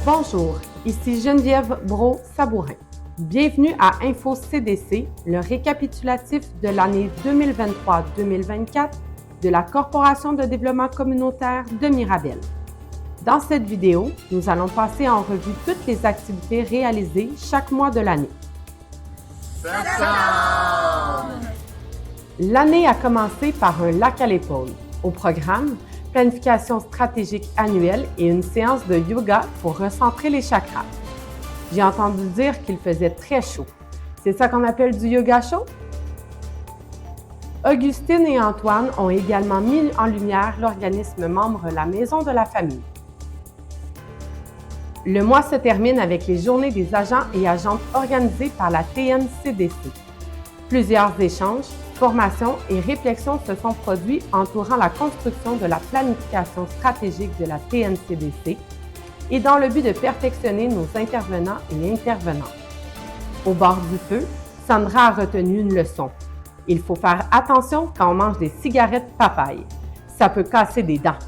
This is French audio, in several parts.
Bonjour, ici Geneviève Brault-Sabourin. Bienvenue à Info CDC, le récapitulatif de l'année 2023-2024 de la Corporation de développement communautaire de Mirabel. Dans cette vidéo, nous allons passer en revue toutes les activités réalisées chaque mois de l'année. L'année a commencé par un lac à l'épaule. Au programme, planification stratégique annuelle et une séance de yoga pour recentrer les chakras. J'ai entendu dire qu'il faisait très chaud. C'est ça qu'on appelle du yoga chaud? Augustine et Antoine ont également mis en lumière l'organisme membre La Maison de la Famille. Le mois se termine avec les journées des agents et agentes organisées par la TNCDC. Plusieurs échanges, formations et réflexions se sont produits entourant la construction de la planification stratégique de la TNCDC et dans le but de perfectionner nos intervenants et intervenantes. Au bord du feu, Sandra a retenu une leçon. Il faut faire attention quand on mange des cigarettes papaye. Ça peut casser des dents.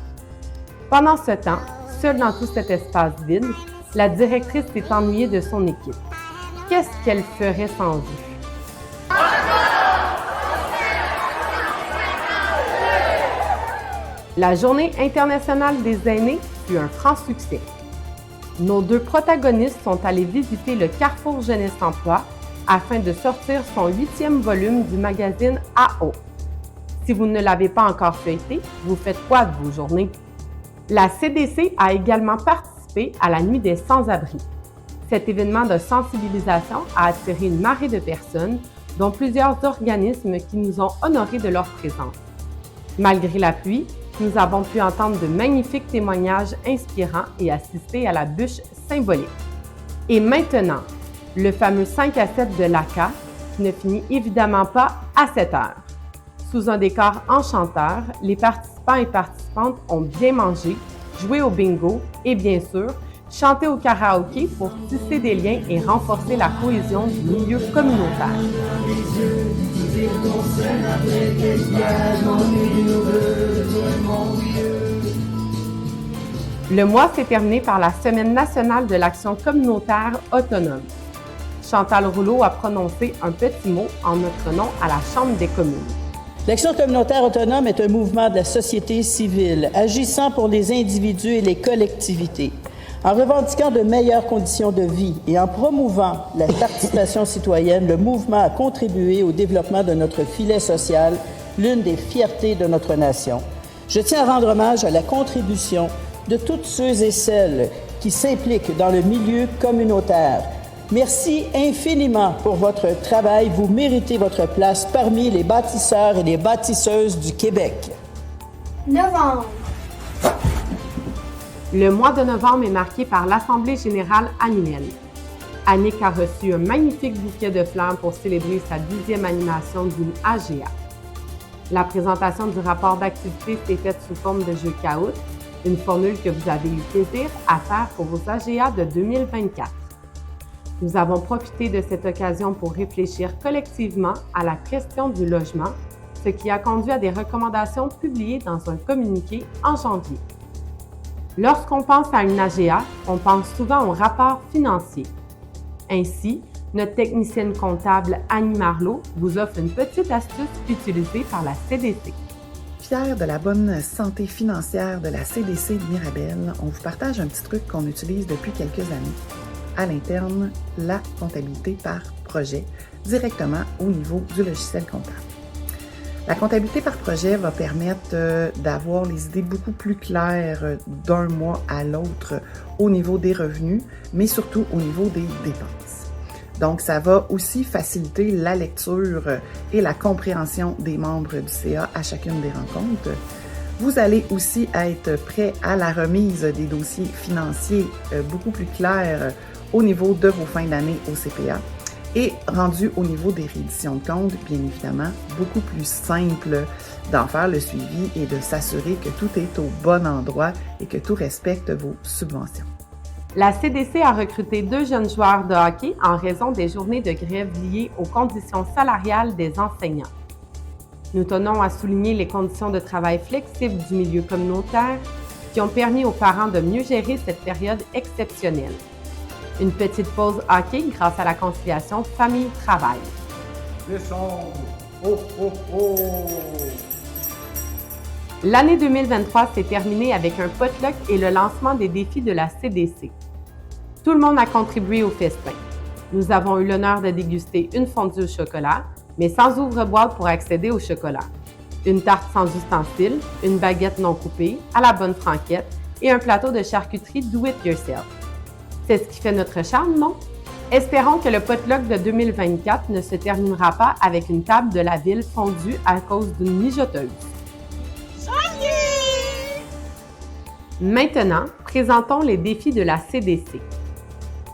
Pendant ce temps, seule dans tout cet espace vide, la directrice s'est ennuyée de son équipe. Qu'est-ce qu'elle ferait sans eux? La Journée internationale des aînés fut un franc succès. Nos deux protagonistes sont allés visiter le Carrefour Jeunesse Emploi afin de sortir son 8e volume du magazine AO. Si vous ne l'avez pas encore feuilleté, vous faites quoi de vos journées? La CDC a également participé à la Nuit des sans-abri. Cet événement de sensibilisation a attiré une marée de personnes, dont plusieurs organismes qui nous ont honorés de leur présence. Malgré la pluie, nous avons pu entendre de magnifiques témoignages inspirants et assister à la bûche symbolique. Et maintenant, le fameux 5 à 7 de l'ACA qui ne finit évidemment pas à 7 heures. Sous un décor enchanteur, les participants et participantes ont bien mangé, joué au bingo et bien sûr, chanté au karaoké pour tisser des liens et renforcer la cohésion du milieu communautaire. Le mois s'est terminé par la Semaine nationale de l'action communautaire autonome. Chantal Rouleau a prononcé un petit mot en notre nom à la Chambre des communes. L'Action communautaire autonome est un mouvement de la société civile, agissant pour les individus et les collectivités, en revendiquant de meilleures conditions de vie et en promouvant la participation citoyenne. Le mouvement a contribué au développement de notre filet social, l'une des fiertés de notre nation. Je tiens à rendre hommage à la contribution de toutes ceux et celles qui s'impliquent dans le milieu communautaire. Merci infiniment pour votre travail. Vous méritez votre place parmi les bâtisseurs et les bâtisseuses du Québec. Novembre. Le mois de novembre est marqué par l'Assemblée générale annuelle. Annick a reçu un magnifique bouquet de fleurs pour célébrer sa 10e animation d'une AGA. La présentation du rapport d'activité s'est faite sous forme de jeu Kahoot, une formule que vous avez eu plaisir à faire pour vos AGA de 2024. Nous avons profité de cette occasion pour réfléchir collectivement à la question du logement, ce qui a conduit à des recommandations publiées dans un communiqué en janvier. Lorsqu'on pense à une AGA, on pense souvent au rapport financier. Ainsi, notre technicienne comptable Annie Marleau vous offre une petite astuce utilisée par la CDC. Fiers de la bonne santé financière de la CDC de Mirabel, on vous partage un petit truc qu'on utilise depuis quelques années. À l'interne, la comptabilité par projet, directement au niveau du logiciel comptable. La comptabilité par projet va permettre d'avoir les idées beaucoup plus claires d'un mois à l'autre au niveau des revenus, mais surtout au niveau des dépenses. Donc, ça va aussi faciliter la lecture et la compréhension des membres du CA à chacune des rencontres. Vous allez aussi être prêt à la remise des dossiers financiers beaucoup plus clairs au niveau de vos fins d'année au CPA et rendu au niveau des rééditions de comptes, bien évidemment, beaucoup plus simple d'en faire le suivi et de s'assurer que tout est au bon endroit et que tout respecte vos subventions. La CDC a recruté 2 jeunes joueurs de hockey en raison des journées de grève liées aux conditions salariales des enseignants. Nous tenons à souligner les conditions de travail flexibles du milieu communautaire, qui ont permis aux parents de mieux gérer cette période exceptionnelle. Une petite pause hockey grâce à la conciliation famille-travail. Descendre. Oh, oh, oh! L'année 2023 s'est terminée avec un potluck et le lancement des défis de la CDC. Tout le monde a contribué au festin. Nous avons eu l'honneur de déguster une fondue au chocolat, mais sans ouvre-boîte pour accéder au chocolat. Une tarte sans ustensiles, une baguette non coupée, à la bonne franquette et un plateau de charcuterie do it yourself. C'est ce qui fait notre charme, non? Espérons que le potluck de 2024 ne se terminera pas avec une table de la ville fondue à cause d'une mijoteuse. Maintenant, présentons les défis de la CDC.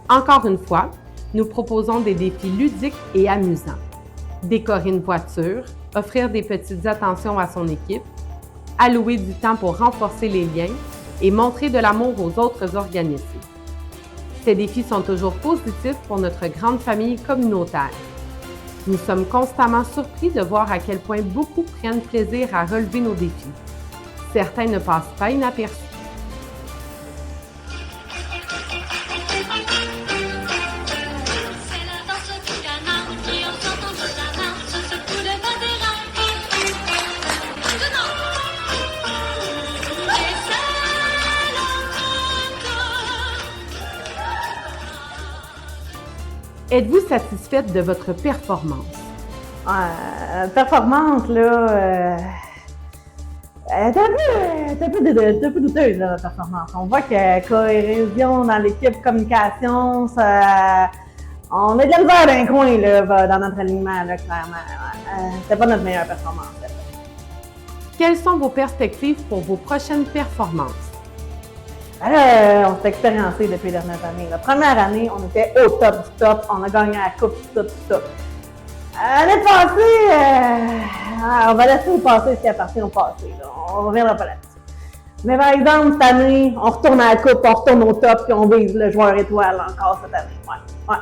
Encore une fois, nous proposons des défis ludiques et amusants. Décorer une voiture, offrir des petites attentions à son équipe, allouer du temps pour renforcer les liens et montrer de l'amour aux autres organismes. Ces défis sont toujours positifs pour notre grande famille communautaire. Nous sommes constamment surpris de voir à quel point beaucoup prennent plaisir à relever nos défis. Certains ne passent pas inaperçus. Êtes-vous satisfaite de votre performance? Performance, là, elle est un peu douteuse, là, la performance. On voit que cohésion dans l'équipe, communication, on a de la misère d'un coin, là, dans notre alignement, là, clairement. C'était pas notre meilleure performance, là. Quelles sont vos perspectives pour vos prochaines performances? On s'est expériencé depuis les dernières années. La première année, on était au top du top. On a gagné la coupe du top du top. L'année passée, on va laisser passer ce qui appartient au passé. Là. On ne reviendra pas là-dessus. Mais par exemple, cette année, on retourne à la coupe, on retourne au top et on vise le joueur étoile encore cette année. Ouais.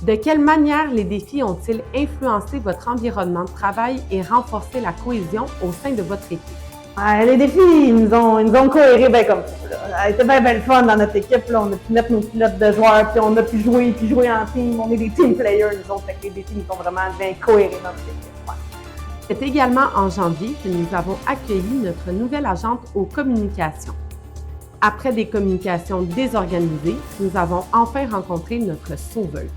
De quelle manière les défis ont-ils influencé votre environnement de travail et renforcé la cohésion au sein de votre équipe? Les défis, ils nous ont cohéré bien comme ça. Là. Ça a été bien le fun dans notre équipe. Là. On a pu mettre nos pilotes de joueurs, puis on a pu jouer en team. On est des team players, nous autres. Fait que les défis nous sont vraiment bien cohérés dans notre équipe. Ouais. C'est également en janvier que nous avons accueilli notre nouvelle agente aux communications. Après des communications désorganisées, nous avons enfin rencontré notre sauveuse.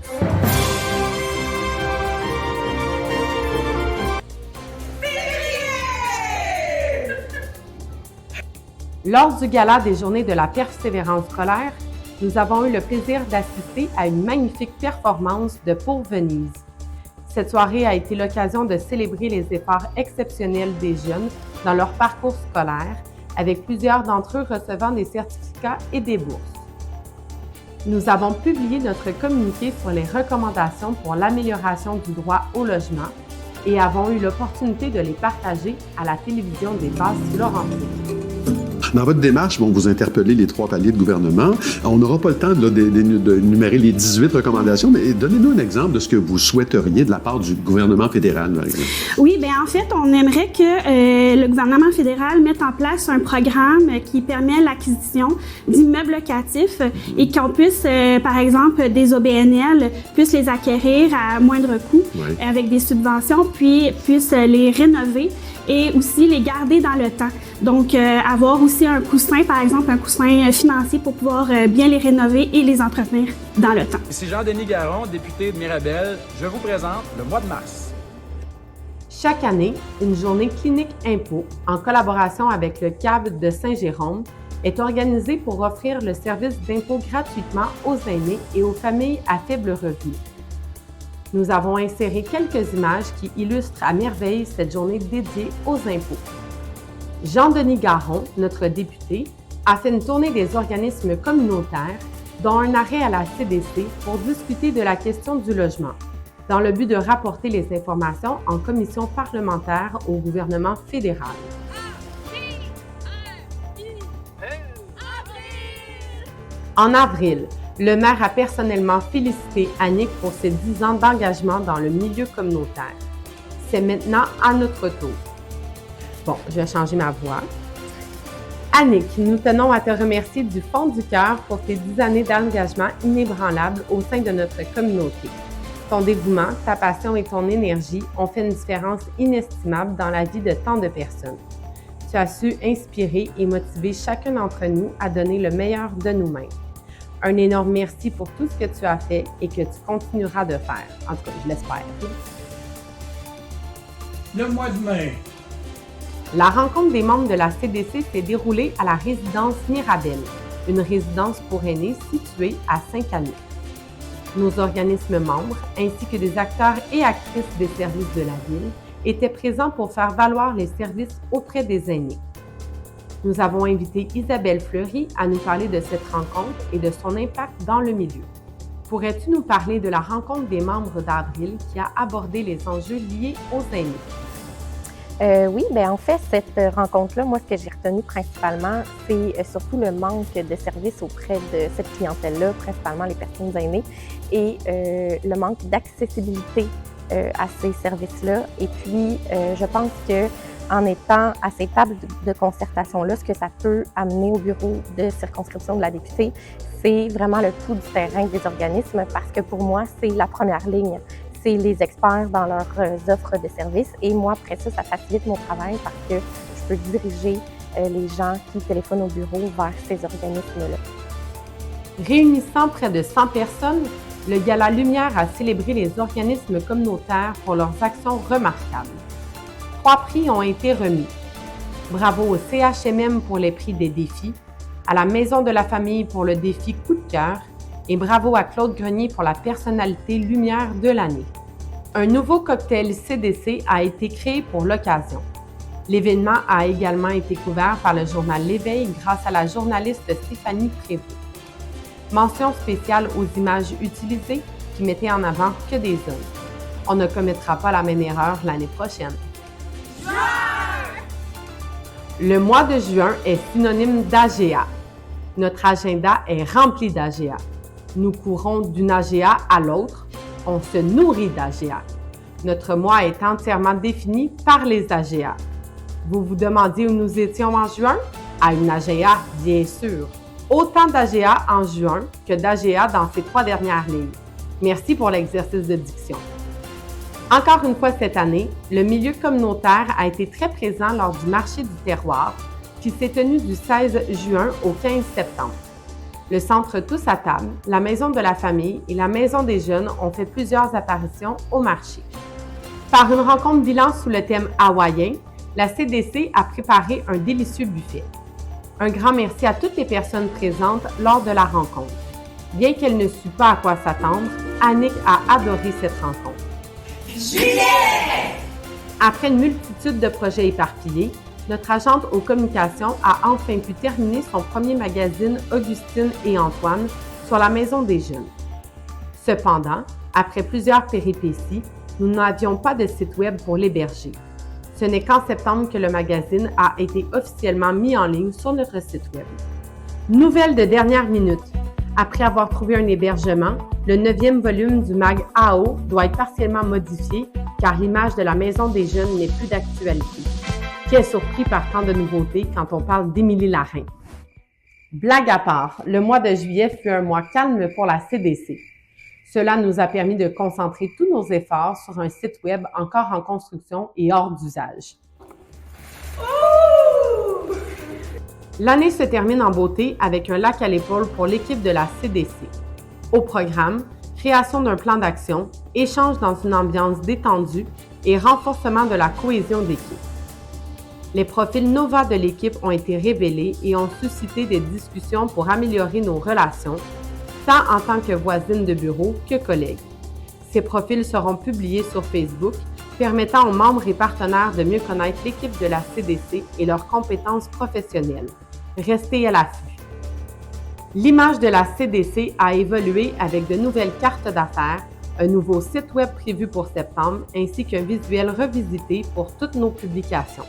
Lors du gala des Journées de la persévérance scolaire, nous avons eu le plaisir d'assister à une magnifique performance de Pour Venise. Cette soirée a été l'occasion de célébrer les efforts exceptionnels des jeunes dans leur parcours scolaire, avec plusieurs d'entre eux recevant des certificats et des bourses. Nous avons publié notre communiqué sur les recommandations pour l'amélioration du droit au logement et avons eu l'opportunité de les partager à la télévision des Basses-Laurentides. Dans votre démarche, vous interpellez les 3 paliers de gouvernement. On n'aura pas le temps d'énumérer les 18 recommandations, mais donnez-nous un exemple de ce que vous souhaiteriez de la part du gouvernement fédéral, par exemple. Oui, bien en fait, on aimerait que le gouvernement fédéral mette en place un programme qui permet l'acquisition d'immeubles locatifs et qu'on puisse, par exemple, des OBNL puissent les acquérir à moindre coût avec des subventions, puis puissent les rénover et aussi les garder dans le temps. Donc, avoir aussi un coussin, par exemple, un coussin financier pour pouvoir bien les rénover et les entretenir dans le temps. Ici Jean-Denis Garon, député de Mirabel. Je vous présente le mois de mars. Chaque année, une journée clinique impôt, en collaboration avec le CAB de Saint-Jérôme, est organisée pour offrir le service d'impôt gratuitement aux aînés et aux familles à faible revenu. Nous avons inséré quelques images qui illustrent à merveille cette journée dédiée aux impôts. Jean-Denis Garon, notre député, a fait une tournée des organismes communautaires, dont un arrêt à la CDC pour discuter de la question du logement, dans le but de rapporter les informations en commission parlementaire au gouvernement fédéral. En avril, le maire a personnellement félicité Annick pour ses 10 ans d'engagement dans le milieu communautaire. C'est maintenant à notre tour. Bon, je vais changer ma voix. Annick, nous tenons à te remercier du fond du cœur pour tes 10 années d'engagement inébranlable au sein de notre communauté. Ton dévouement, ta passion et ton énergie ont fait une différence inestimable dans la vie de tant de personnes. Tu as su inspirer et motiver chacun d'entre nous à donner le meilleur de nous-mêmes. Un énorme merci pour tout ce que tu as fait et que tu continueras de faire. En tout cas, je l'espère. Le mois de mai. La rencontre des membres de la CDC s'est déroulée à la résidence Mirabel, une résidence pour aînés située à Saint-Calais. Nos organismes membres, ainsi que des acteurs et actrices des services de la Ville, étaient présents pour faire valoir les services auprès des aînés. Nous avons invité Isabelle Fleury à nous parler de cette rencontre et de son impact dans le milieu. Pourrais-tu nous parler de la rencontre des membres d'Avril qui a abordé les enjeux liés aux aînés? Oui, bien en fait, cette rencontre-là, moi, ce que j'ai retenu principalement, c'est surtout le manque de services auprès de cette clientèle-là, principalement les personnes aînées, et le manque d'accessibilité à ces services-là. Et puis, je pense que en étant à ces tables de concertation-là, ce que ça peut amener au bureau de circonscription de la députée, c'est vraiment le pouls du terrain des organismes, parce que pour moi, c'est la première ligne. C'est les experts dans leurs offres de services. Et moi, après ça, ça facilite mon travail parce que je peux diriger les gens qui téléphonent au bureau vers ces organismes-là. Réunissant près de 100 personnes, le Gala Lumière a célébré les organismes communautaires pour leurs actions remarquables. 3 prix ont été remis. Bravo au CHMM pour les prix des défis, à la Maison de la Famille pour le défi Coup de cœur, et bravo à Claude Grenier pour la personnalité lumière de l'année. Un nouveau cocktail CDC a été créé pour l'occasion. L'événement a également été couvert par le journal L'Éveil grâce à la journaliste Stéphanie Prévost. Mention spéciale aux images utilisées qui mettaient en avant que des hommes. On ne commettra pas la même erreur l'année prochaine. Le mois de juin est synonyme d'AGA. Notre agenda est rempli d'AGA. Nous courons d'une AGA à l'autre, on se nourrit d'AGA. Notre mois est entièrement défini par les AGA. Vous vous demandiez où nous étions en juin? À une AGA, bien sûr. Autant d'AGA en juin que d'AGA dans ces 3 dernières lignes. Merci pour l'exercice de diction. Encore une fois cette année, le milieu communautaire a été très présent lors du marché du terroir qui s'est tenu du 16 juin au 15 septembre. Le Centre Tous à table, la Maison de la Famille et la Maison des Jeunes ont fait plusieurs apparitions au marché. Par une rencontre bilan sous le thème hawaïen, la CDC a préparé un délicieux buffet. Un grand merci à toutes les personnes présentes lors de la rencontre. Bien qu'elle ne sût pas à quoi s'attendre, Annick a adoré cette rencontre. Juliette! Après une multitude de projets éparpillés, notre agente aux communications a enfin pu terminer son premier magazine Augustine et Antoine sur la Maison des Jeunes. Cependant, après plusieurs péripéties, nous n'avions pas de site web pour l'héberger. Ce n'est qu'en septembre que le magazine a été officiellement mis en ligne sur notre site web. Nouvelle de dernière minute. Après avoir trouvé un hébergement, le 9e volume du mag AO doit être partiellement modifié car l'image de la Maison des Jeunes n'est plus d'actualité. Quel surpris par tant de nouveautés quand on parle d'Émilie Larin. Blague à part, le mois de juillet fut un mois calme pour la CDC. Cela nous a permis de concentrer tous nos efforts sur un site web encore en construction et hors d'usage. L'année se termine en beauté avec un lac à l'épaule pour l'équipe de la CDC. Au programme, création d'un plan d'action, échange dans une ambiance détendue et renforcement de la cohésion d'équipe. Les profils Nova de l'équipe ont été révélés et ont suscité des discussions pour améliorer nos relations, tant en tant que voisines de bureau que collègues. Ces profils seront publiés sur Facebook, permettant aux membres et partenaires de mieux connaître l'équipe de la CDC et leurs compétences professionnelles. Restez à l'affût. L'image de la CDC a évolué avec de nouvelles cartes d'affaires, un nouveau site web prévu pour septembre, ainsi qu'un visuel revisité pour toutes nos publications.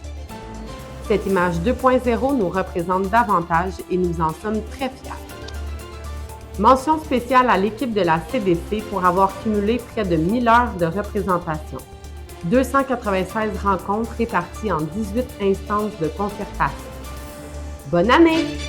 Cette image 2.0 nous représente davantage et nous en sommes très fiers. Mention spéciale à l'équipe de la CDC pour avoir cumulé près de 1000 heures de représentation. 296 rencontres réparties en 18 instances de concertation. Bonne année!